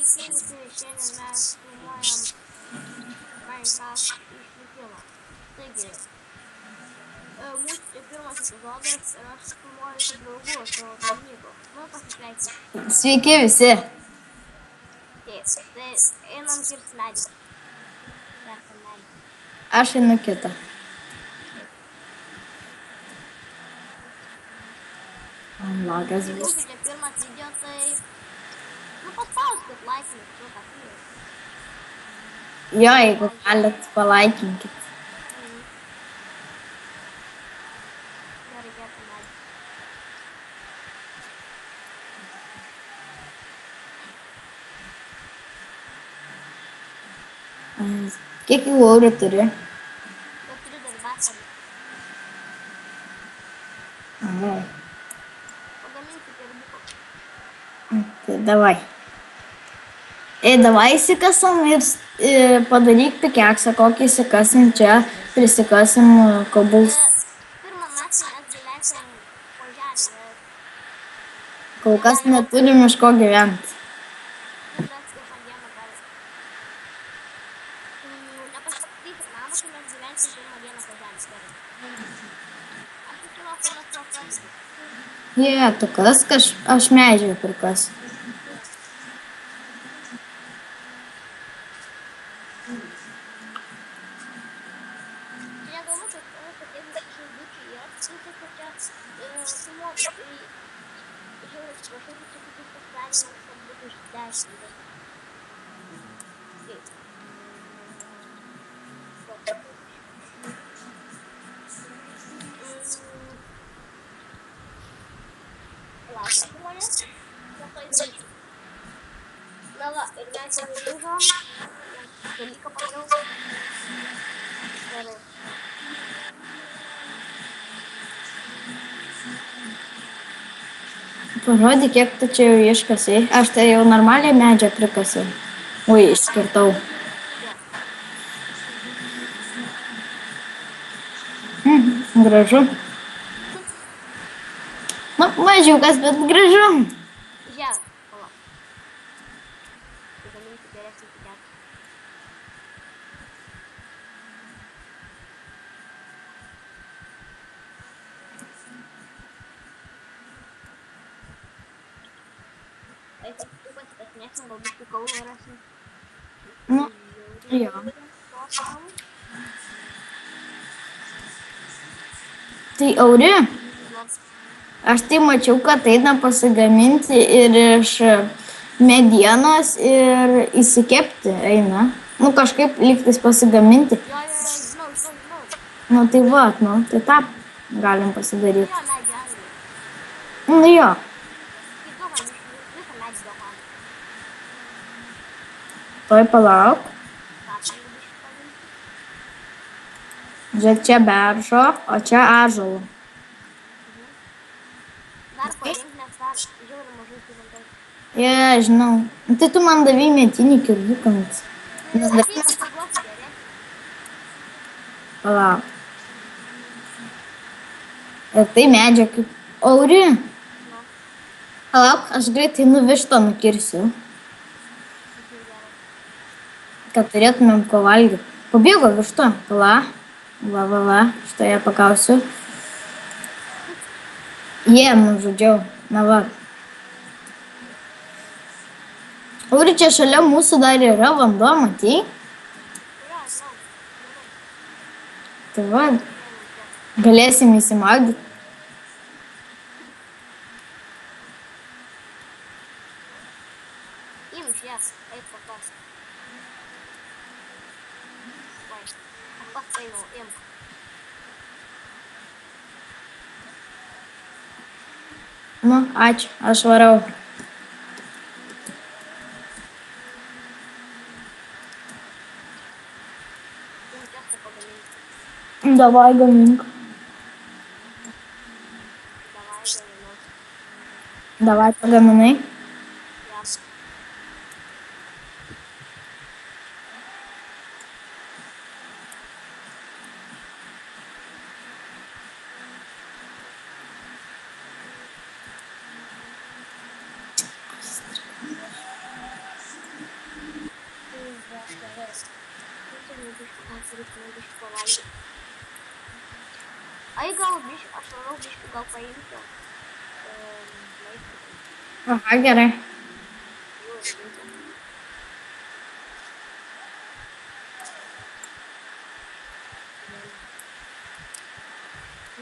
Sveiki, šiandien mes filmuojam Minecraft išlikimą. Taigi, mūsų čia pirmas epizodas ir aš filmuoju su draugu, su Dominiku. Nu, pasisveikinti. Sveiki visi. Taip, tai einam kirsti medį. Kertam medį. Aš einu kitą. Lagas Jeigu vis. čia pirmas video, tai... Nu, paspauskit laikinį, tu ką tu. Jo, jeigu galit, palaikinkit. Gerai, kertam medį. Kiek jų laurių turi? Bet turiu dar baterį. Pagaminsiu kerbuko. Tai davai. Davai įsikasam ir padaryk pikeksą, kokį įsikasim čia, prisikasim kobuls. Pirmą naktį mes gyvensim po žemę. Kol kas neturim iš ko gyventi. Mes pirmą dieną dar... Nepasistatykit namą, kai mes gyvensim pirmą dieną po žemės. Aš žinau, kad mes paprasti. Jie, tu kask, aš medžiai prikasiu. Čia galvoju, kad jeigu žaidučiai yra, tai čia sumuotų, tai žiauriai atsiprašau, kad čia kitus pasverimus, kad būtų iš 10. Taip. Laukia žmonės, nuo to įsakyti. Na va, ir mes jau grįžom, dalyką padariau. Gerai. Parodyk, kiek tu čia jau iškasiai. Aš tai jau normaliai medžią prikasiau. Ui, išskirtau. Gražu. Nu, mažiukas, bet gražu. Žiūrėk, palauk. Pagaminti geresnį pikeksą. Tai tu pasitasnėsim, galbūt pikau rasim. Nu, jo. Tai Auri, aš tai mačiau, kad eina pasigaminti ir iš medienos ir įsikepti eina. Nu, kažkaip lygtais pasigaminti. Jo, žinau. Nu, tai va, nu, tai tą galim pasidaryti. Jo, medį anglį. Nu, jo. Tai duokam visą medį duokam. Toj palauk. Ką tam labai šitą minti? Žiūrėk, čia beržo, o čia ąžuolo. Dar paimk, nes dar žiauriai mažai turim tai. Je, žinau. Nu, tai tu man davai metinį kirvuką. Nes dar... Ateik, paduosiu geresnį. Palauk. Ir tai medžio kaip... Auri. Nu, Palauk, aš greitai vištą nukirsiu. tai gerai. Kad turėtumėm ko valgyti. Pabėgo višta. Pala. Va. Šitą ją pakausiu. Jie, nužudžiau. Na va. Auri, čia šalia mūsų dar yra vanduo, matei? Jo, žinau. Tai va, galėsim įsimaudyti. Imk jas, eik pakas. Vai, aš pats einu, imk. Nu, ačiū, aš varau. Imk jas, tai pagaminti. Davai gamink. Davai, gaminu. Davai pagaminai. Jas. turėtume biškį pavalgyti. Ai, gal biškį, aš manau, biškį gal paimsiu. Aha, gerai. Jau reikia.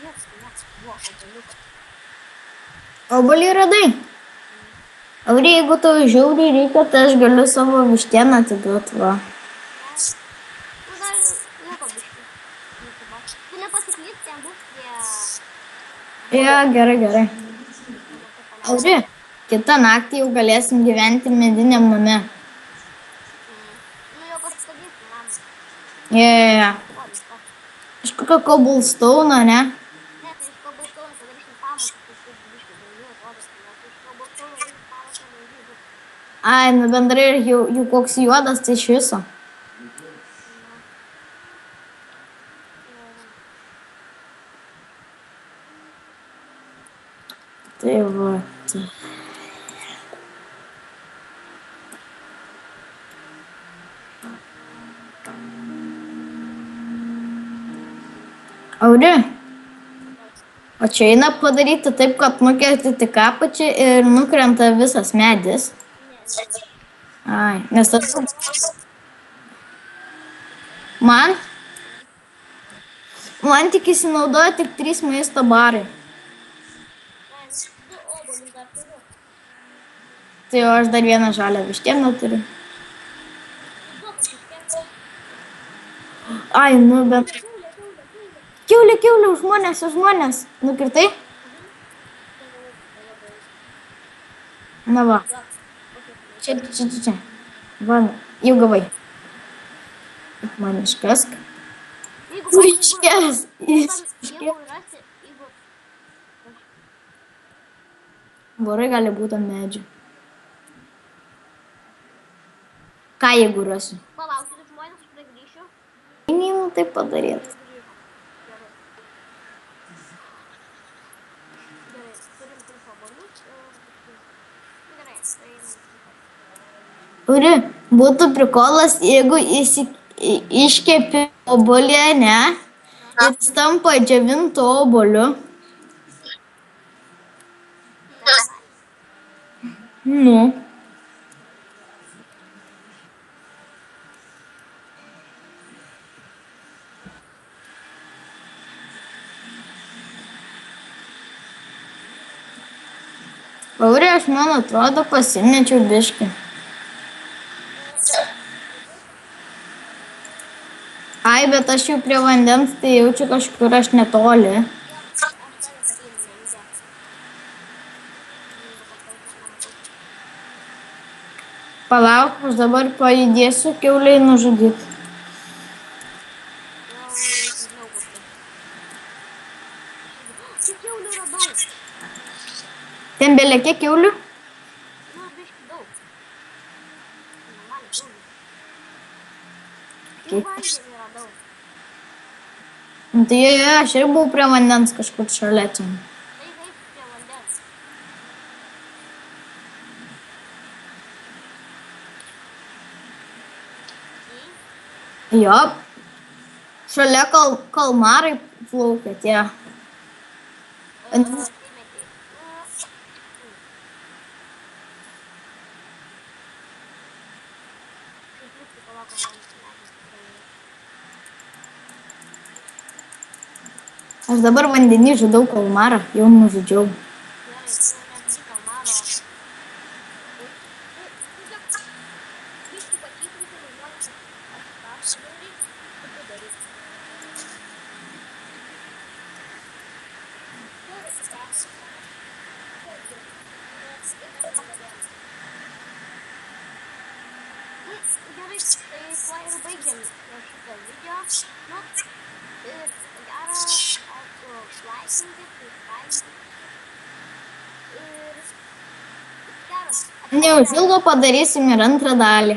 Yes, buvo obeliukas. Obuolį radai? Aurė, jeigu tau žiauriai reikia, tai aš galiu savo vištieną atiduoti, va. Nu, dar liko biškį. Tu nepasiklysk, ten bus prie... Ja, gerai. Aurė, kitą naktį jau galėsim gyventi mediniam name. Nu, jau pasistatysim, man. Ja. O, viskas. Iš kokio cobblestone, ne? Ne, tai iš cobblestone padarysim pamatus, tai taip biškį daugiau atrodo, nes iš cobblestone reikia pamatą daugiau. Ai, nu bendrai ir jų koks juodas, tai iš viso. Tai va. Aurė, o čia eina padaryti taip, kad nukerti tik apačią ir nukrenta visas medis. Ai, nes tas... Man tik įsinaudoja tik 3 maisto barai. Du obuolius dar turiu. Tai jau aš dar vieną žalią vištieną turiu. Duok aš iškėliau. Ai, nu bent... Kiaulė, už žmonės. Nukirtai? Na va. Čia. Va, jau gavai. Man iškask. Iškės. Jeigu rasi, jeigu... Vorai gali būti ant medžių. Ką jeigu rasiu? Palaukite žmonės, aš negrįšiu. Kaimynų taip padarėt. Gerai, turim 3 obuolius. Gerai, tai einam. Uri, būtų prikolas, jeigu iškepi obuolį, ne? Ir jis tampa džiovintų obuoliu. Nu. Aurė, aš man atrodo pasimečiau biškį. Ai, bet aš jau prie vandens, tai jaučiu kažkur aš netoli. Palauk, aš dabar pajudėsiu kiauliai nužudyti. Kiaulių radau. Ten belė kiek kiaulių? Nu, biškį daug. Normaliai kiaulių. Jų vandenį radau. Tai aš ir buvau prie vandens kažkur šalia čia. Tai eik prie vandens. Jo, šalia kalmarai plaukia tie. Aš dabar vandenį žudau kalmarą, jau nužudžiau. Gerai, tai tuo ir baigiam šitą video. Nu, ir gero, aišku, laikinkit, subscribe. Ir gero. Neužilgo padarysim ir antrą dalį.